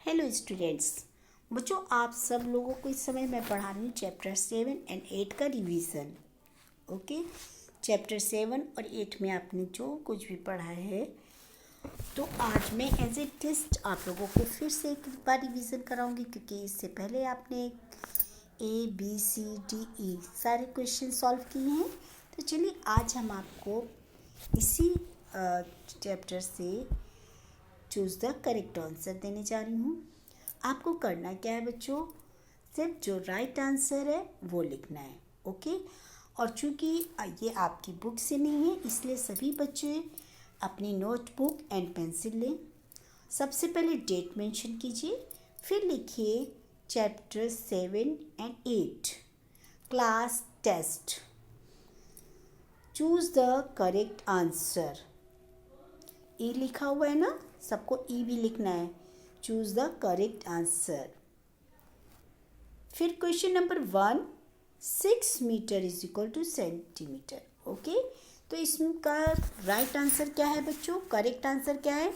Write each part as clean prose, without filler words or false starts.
Hello students. बच्चों, आप सब लोगों को इस समय मैं पढ़ा रही हूँ चैप्टर 7 एंड 8 का रिवीजन। ओके, चैप्टर 7 और 8 में आपने जो कुछ भी पढ़ा है तो आज मैं एज ए टेस्ट आप लोगों को फिर से एक बार रिवीजन कराऊंगी, क्योंकि इससे पहले आपने ABCDE सारे क्वेश्चन सॉल्व किए हैं। तो चलिए आज हम आपको इसी चैप्टर से चूज़ द करेक्ट आंसर देने जा रही हूँ। आपको करना क्या है बच्चों, सिर्फ जो राइट आंसर है वो लिखना है। ओके, और चूँकि ये आपकी बुक से नहीं है इसलिए सभी बच्चे अपनी नोटबुक एंड पेंसिल लें। सबसे पहले डेट मेंशन कीजिए, फिर लिखिए chapter 7 and 8 class test. Choose the correct answer. ई लिखा हुआ है ना, सबको ई भी लिखना है। Choose the correct answer. फिर question number 1, 6 metre is equal to centimetre. Okay, तो इसका राइट आंसर क्या है बच्चों, करेक्ट आंसर क्या है?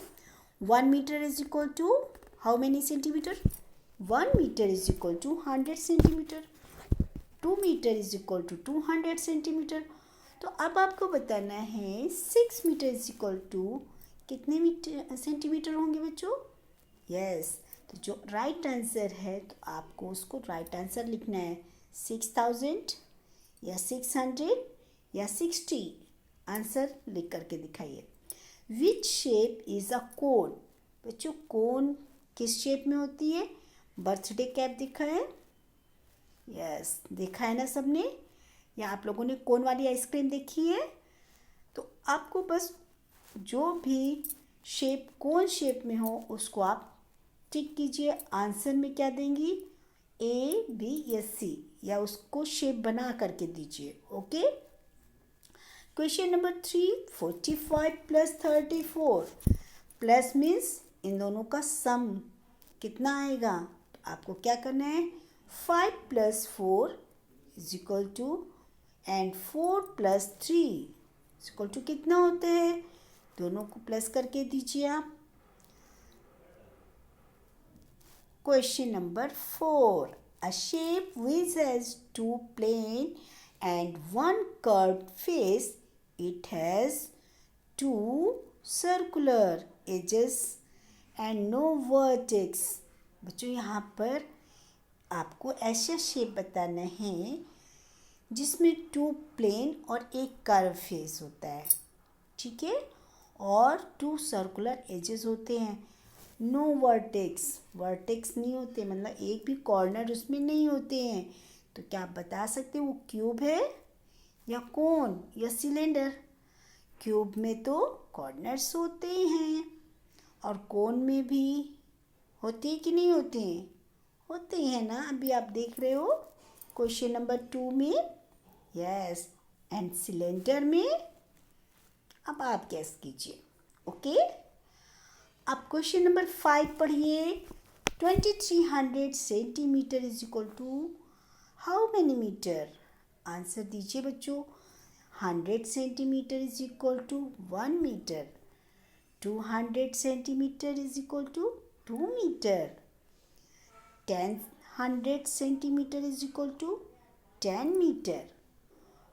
1 metre is equal to how many centimetre? 1 metre is equal to 100 centimetre. 2 metre is equal to 200 centimetre. तो अब आपको बताना है 6 मीटर इज इक्वल टू कितने मीटर सेंटीमीटर होंगे बच्चों? यस, तो जो राइट आंसर है तो आपको उसको राइट आंसर लिखना है 6000 या 600 या 60। आंसर लिख करके दिखाइए। विच शेप इज़ अ कोन? बच्चों, कोन किस शेप में होती है? बर्थडे कैप दिखा है? यस, देखा है ना सबने? या आप लोगों ने कोन वाली आइसक्रीम देखी है? तो आपको बस जो भी शेप कोन शेप में हो उसको आप टिक कीजिए। आंसर में क्या देंगी? A, B या C, या उसको शेप बना करके दीजिए। Okay, question number 3, 45 plus 34 plus means in दोनों का सम कितना आएगा? तो आपको क्या करना है? 5 plus 4 is equal to and 4 plus 3 is equal to कितना होते हैं? दोनों को प्लस करके दीजिए आप। Question number 4, a shape which has 2 plane and 1 curved face, it has 2 circular edges and no vertex। बच्चों, यहाँ पर आपको ऐसा शेप बताना है जिसमें 2 प्लेन और एक कर्व फेस होता है, ठीक है, और 2 सर्कुलर एजेस होते हैं। नो वर्टेक्स, वर्टेक्स नहीं होते, मतलब एक भी कॉर्नर उसमें नहीं होते हैं। तो क्या आप बता सकते हो वो क्यूब है या कोन या सिलेंडर? क्यूब में तो कॉर्नर्स होते हैं और कोन में भी होते हैं कि नहीं होते हैं? होते हैं ना, अभी आप देख रहे हो क्वेश्चन नंबर 2 में। यस, एंड सिलेंडर में अब आप गैस कीजिए। ओके, अब क्वेश्चन नंबर 5 पढ़िए। 2300 centimetre is equal to how many metre? Answer दीजिए बच्चों। 100 centimetre is equal to 1 metre. 200 centimetre is equal to 2 metre. 100 centimetre is equal to 10 metre.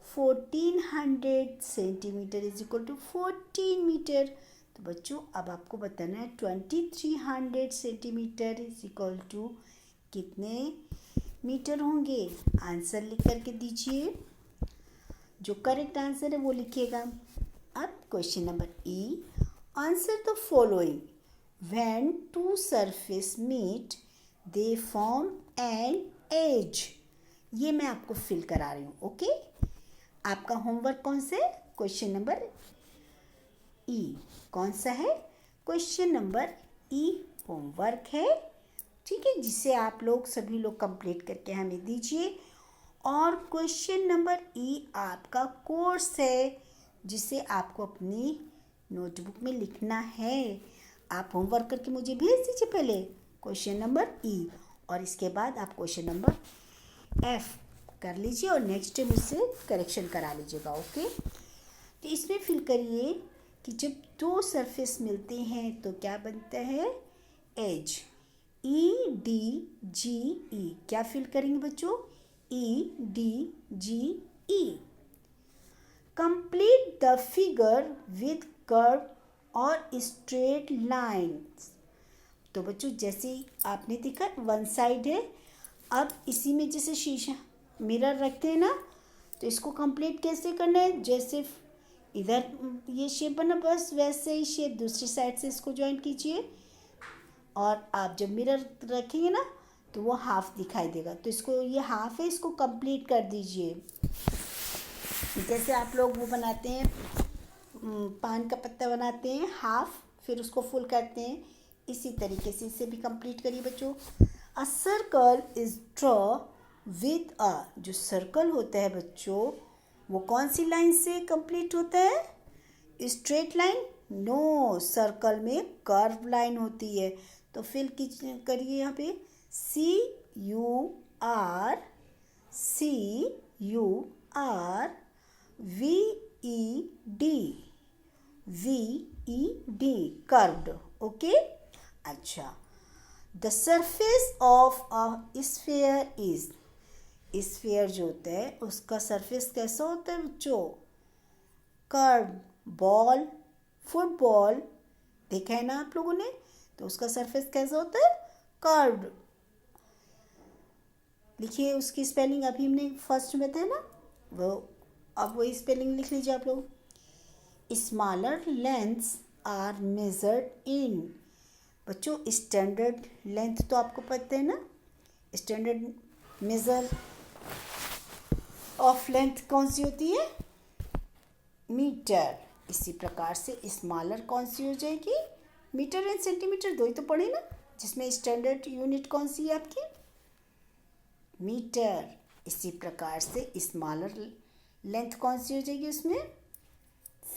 1400 centimetre is equal to 14 metre. तो बच्चों, अब आपको बताना है 2300 सेंटीमीटर इज इक्वल टू कितने metre होंगे? आंसर लिख करके दीजिए। जो करेक्ट आंसर है वो लिखिएगा। अब question number E, answer the following. When 2 surface meet they form an edge. ये मैं आपको फिल करा रही हूँ। ओके, आपका होमवर्क कौन सा है? क्वेश्चन नंबर ई कौन सा है? क्वेश्चन नंबर ई होमवर्क है, ठीक है, जिसे आप लोग सभी लोग कंप्लीट करके हमें दीजिए। और क्वेश्चन नंबर ई आपका कोर्स है जिसे आपको अपनी नोटबुक में लिखना है। आप होमवर्क करके मुझे भेज दीजिए पहले क्वेश्चन नंबर ई, और इसके बाद आप क्वेश्चन नंबर एफ कर लीजिए और नेक्स्ट डे मुझसे करेक्शन करा लीजिएगा। ओके, तो इसमें फिल करिए कि जब 2 सरफेस मिलते हैं तो क्या बनता है? एज। EDGE क्या फिल करेंगे बच्चों? EDGE। Complete the figure with curve और स्ट्रेट लाइन्स। तो बच्चों जैसे आपने देखा वन साइड है, अब इसी में जैसे शीशा मिरर रखते हैं ना, तो इसको कंप्लीट कैसे करना है? जैसे इधर ये शेप बना, बस वैसे ही शेप दूसरी साइड से इसको ज्वाइन कीजिए, और आप जब मिरर रखेंगे ना तो वो हाफ दिखाई देगा। तो इसको, ये हाफ है, इसको कंप्लीट कर दीजिए। जैसे आप लोग वो बनाते हैं, पान का पत्ता बनाते हैं हाफ, फिर उसको फुल करते हैं, इसी तरीके से इसे भी कंप्लीट करिए बच्चों। A circle is draw with a, जो सर्कल होता है बच्चों वो कौन सी लाइन से कंप्लीट होता है? Straight line? नो, सर्कल में कर्व लाइन होती है। तो फिल करिए यहाँ पे CURVED कर्व्ड। ओके, अच्छा। The surface of a sphere is, sphere जो होता है उसका सरफेस कैसा होता है बच्चों? कर्व। बॉल, फुटबॉल देखा है ना आप लोगों ने, तो उसका सरफेस कैसा होता है? कर्व्ड। लिखिए उसकी स्पेलिंग, अभी हमने फर्स्ट में था ना वो, अब वही स्पेलिंग लिख लीजिए आप लोग। Smaller lengths are measured in, बच्चों स्टैंडर्ड लेंथ तो आपको पता है ना, स्टैंडर्ड मेजर ऑफ लेंथ कौन सी होती है? मीटर। इसी प्रकार से स्मॉलर कौन सी हो जाएगी? मीटर एंड सेंटीमीटर, दो ही तो पढ़े ना, जिसमें स्टैंडर्ड यूनिट कौन सी है आपकी? मीटर। इसी प्रकार से स्मॉलर लेंथ कौन सी हो जाएगी उसमें?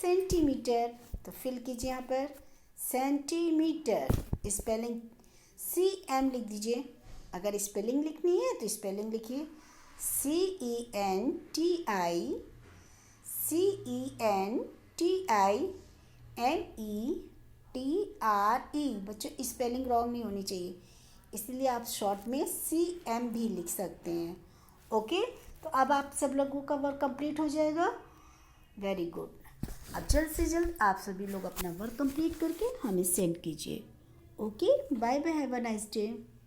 सेंटीमीटर। तो फिल कीजिए यहाँ पर सेंटीमीटर, स्पेलिंग CM लिख दीजिए। अगर स्पेलिंग लिखनी है तो स्पेलिंग लिखिए CENTINETRE। बच्चों स्पेलिंग रॉन्ग नहीं होनी चाहिए, इसलिए आप शॉर्ट में CM भी लिख सकते हैं। ओके, तो अब आप सब लोगों का वर्क कंप्लीट हो जाएगा। Very good. अब जल्द से जल्द आप सभी लोग अपना वर्क कंप्लीट करके हमें सेंड कीजिए। Okay, bye bye, have a nice day.